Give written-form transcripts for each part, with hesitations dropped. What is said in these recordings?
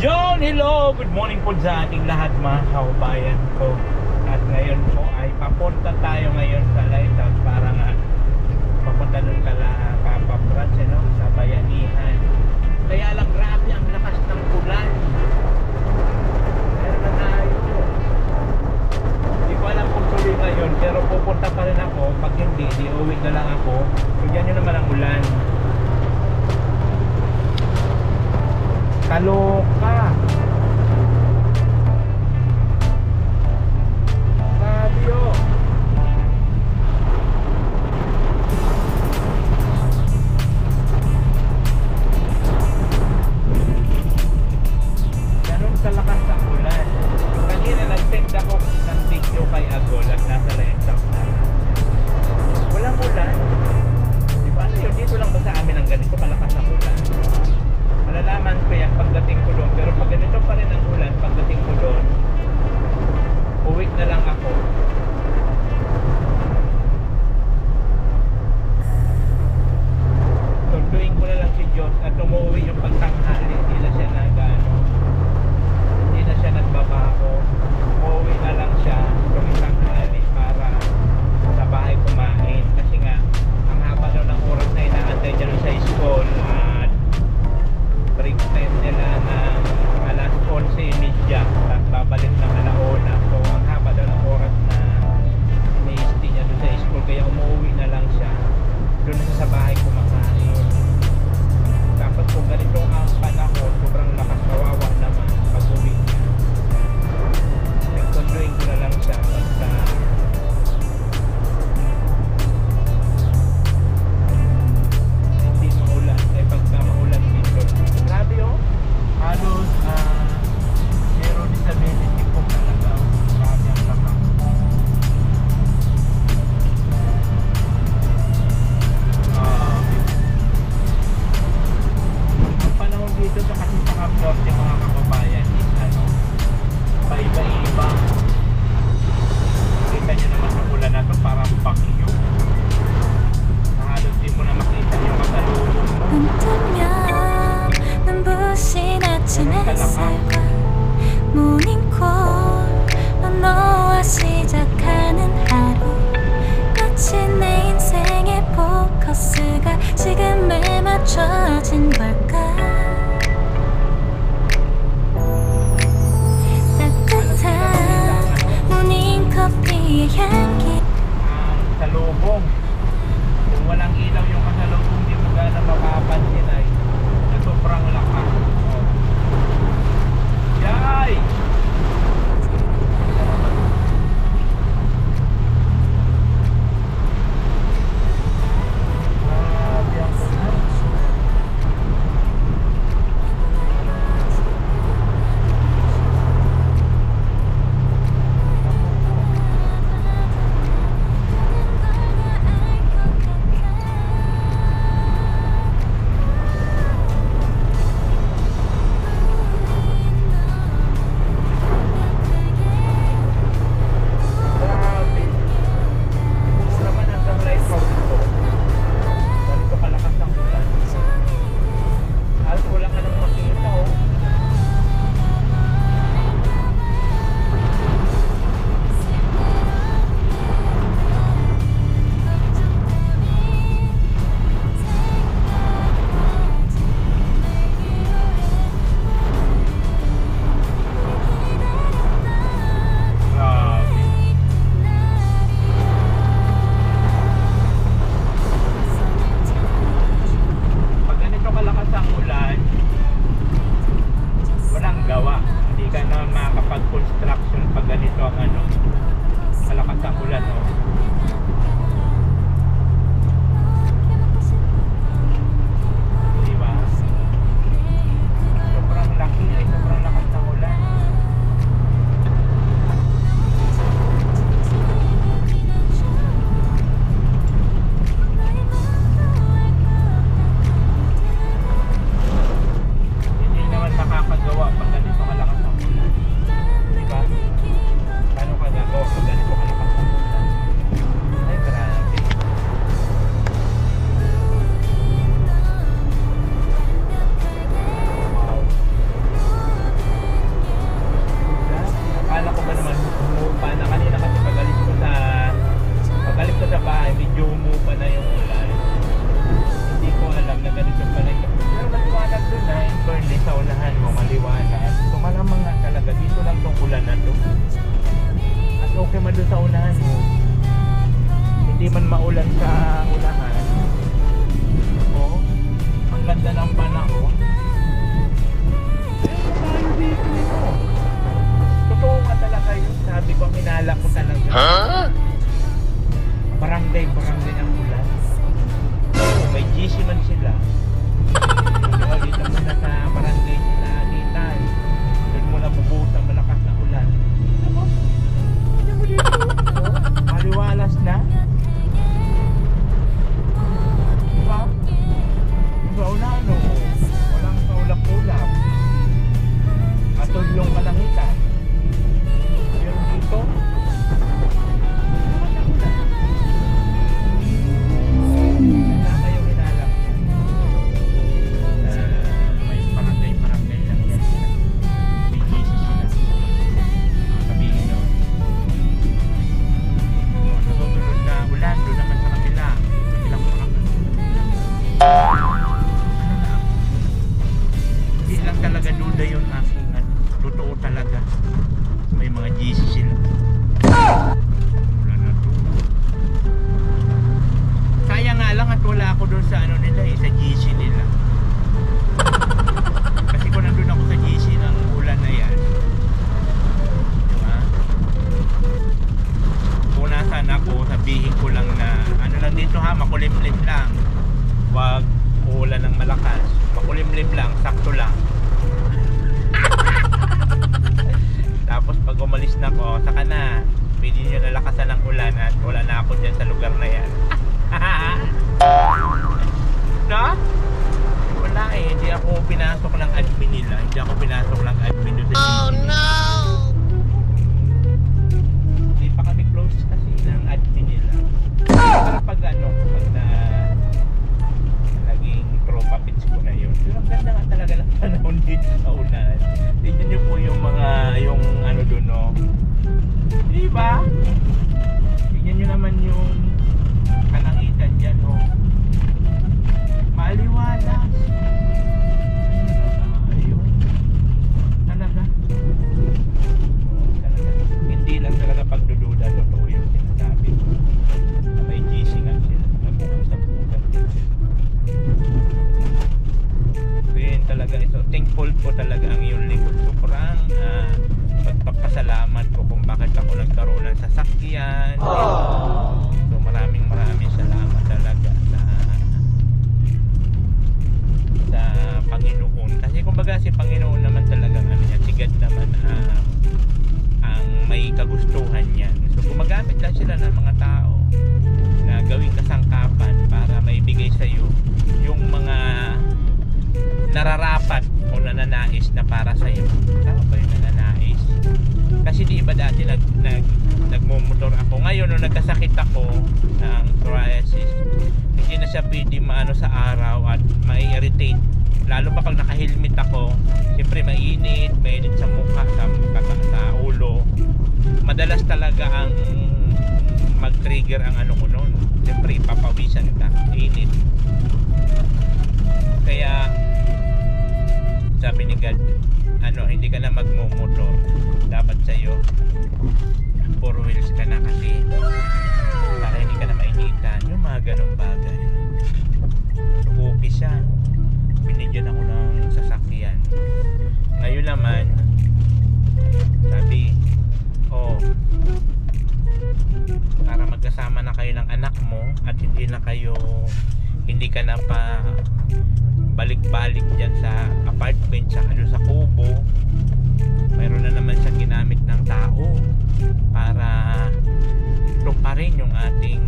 Yon, hello! Good morning po sa ating lahat mga kaubayan ko. At ngayon po ay papunta tayo ngayon sa lighthouse para nga papunta dun kala Papa Franz, no? Sa Bayanihan. Kaya lang grabe ang lakas ng ulan. Pero nanaayos po. Hindi ko alam kung tuloy ngayon, pero pupunta pa rin ako. Pag hindi, uwi na lang ako. Tignan nyo naman ang ulan. Kaloka. Grabe oh. Ganun kalakas ang ulan. Kanina nag-send ako ng video kay Agol at nasa lighthouse na. Walang ulan. Di ba ano yun? Dito lang ba sa amin ang ganito kalakas ang ulan? Malalaman ko yan pagdating ko doon. Pero pag ganito pa rin ang ulan, pagdating ko doon, uwi na lang ako. Tunduin ko na lang si Diyos at umuwi yung pagtanghali. Hindi na siya hindi na siya nagbabako. Umuwi na lang siya yung tanghali para sa bahay kumain. Kasi nga, ang haba daw ng oras na inaantay dyan sa school. Break time nila ng alas 11:30 at babalik ng alauna. So ang haba daw ng oras na iniisti niya doon sa school, kaya umuwi na lang siya doon sa bahay kumakain. Tapos kung ganito ang ganda ng panahon. Ayun tayo dito nito. Totoo nga talaga yun. Sabi ko, hinala ko talaga. Barangay ang ulan. May GC man sila. Dito muna sa barangay nila kita. Doon muna bubuhos ang malakas na ulan. Ano? Hindi mo dito. Maliwalas na. Diba? Diba ulan o? Walang kaulap-ulap. Atol yung kalangitan. Pero dito, makulimlim lang. Wag uulan ng malakas. Makulimlim lang, sakto lang. Tapos pag umalis na ko, saka na pwede nyo nalakasan ng ulan at wala na ako dyan sa lugar na yan. No? Wala eh, hindi ako pinasok ng admin nila. Hindi ako pinasok ng admin doon. Oh no! Hindi pa kami close kasi ng admin nila. Pero pag ano, pag na naging tropa pits ko na yun. Pero ang ganda nga talaga ng panahon dito sa ulan. Tignan nyo po yung mga, yung ano doon, no? Diba? Tignan nyo naman yung kalangitan dyan, no? Maliwalas. Ayun. Talaga. Talaga. Hindi lang talaga pagdududa. Totoo yung sinasabi. May GC nga sila. Nag-uusap-usap sila. Kaya talaga ito. Thankful po talaga ang iyong lingkod. Sobrang pagpapasalamat ko kung bakit ako nagkaroon ng sasakyan. So maraming salamat talaga sa Panginoon. Kasi kumbaga si Panginoon naman talaga ano niya, tigad naman ang may kagustuhan niyan. So gumagamit lang sila ng mga tao na gawing kasangkapan para maibigay sa iyo yung mga nararapat o nananais na para sa iyo. Tama ba yung nananais? Kasi di ba dati nagmumotor ako. Ngayon nung nagkasakit ako ng psoriasis, hindi na siya pwede maano sa araw at mai-irritate. Lalo pa pag naka-helmet ako, siyempre mainit sa mukha, sa ulo. Madalas talaga ang mag-trigger ang ano ko noon. Siyempre ipapawisan ka, init. Kaya sabi ni God, hindi ka na magmumotor. Dapat sa'yo 4 wheels ka na kasi para hindi ka na mainitan. Yung mga ganong bagay. So okay siya. Binigyan ako ng sasakyan. Ngayon naman sabi, para magkasama na kayo ng anak mo at hindi ka na pa balik-balik dyan sa apartment saka doon sa kubo, mayroon na naman siyang ginamit ng tao para tuparin yung ating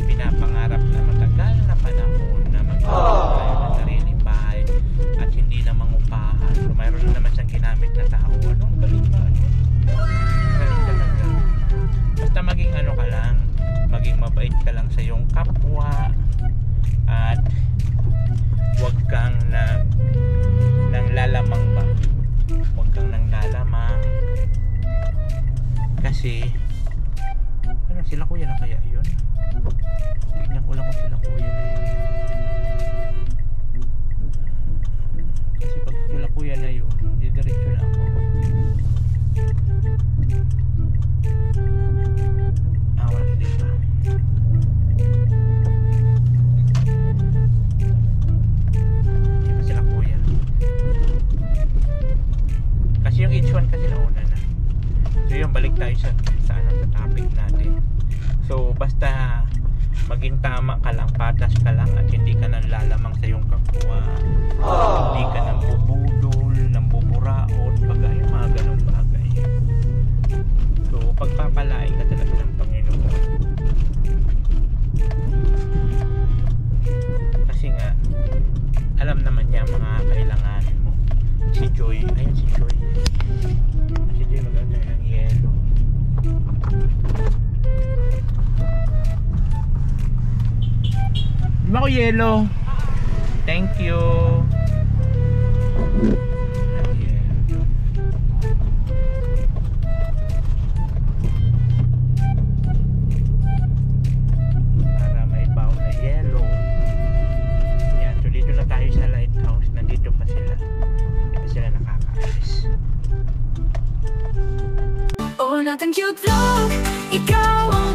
pinapangarap na matagal na panahon na magkaroon tayo ng sariling bahay at hindi na mangupahan. So mayroon na naman siyang ginamit na tao. Ang galing ba? Galing talaga. Basta maging ka lang, maging mabait ka lang sa iyong kapwa at huwag kang nanglalamang ba? Huwag kang nanglalamang kasi sila kuya na kaya yun? Tignan ko lang kung sila kuya na yun. Kasi pag sila kuya na yun, didiretso na ako. Wala dito. balik tayo sa topic natin. So basta maging tama ka lang, patas ka lang, at hindi ka nang lalamang sa iyong kapwa. Hindi ka nang bubudol, nang buburaot, bagay, mga ganong bagay. So pagpapalain ka talaga ng Panginoon. Kasi nga alam naman niya mga kailanganin mo. Si Joy, ayun si Joy. Si Joy maganda ng yelo. Di ba ko yelo? Thank you. Para may baon na yelo. Yan, so dito na tayo sa lighthouse. Nandito pa sila. Hindi pa sila nakakaalis. Oh, natin cute vlog, ikaw ang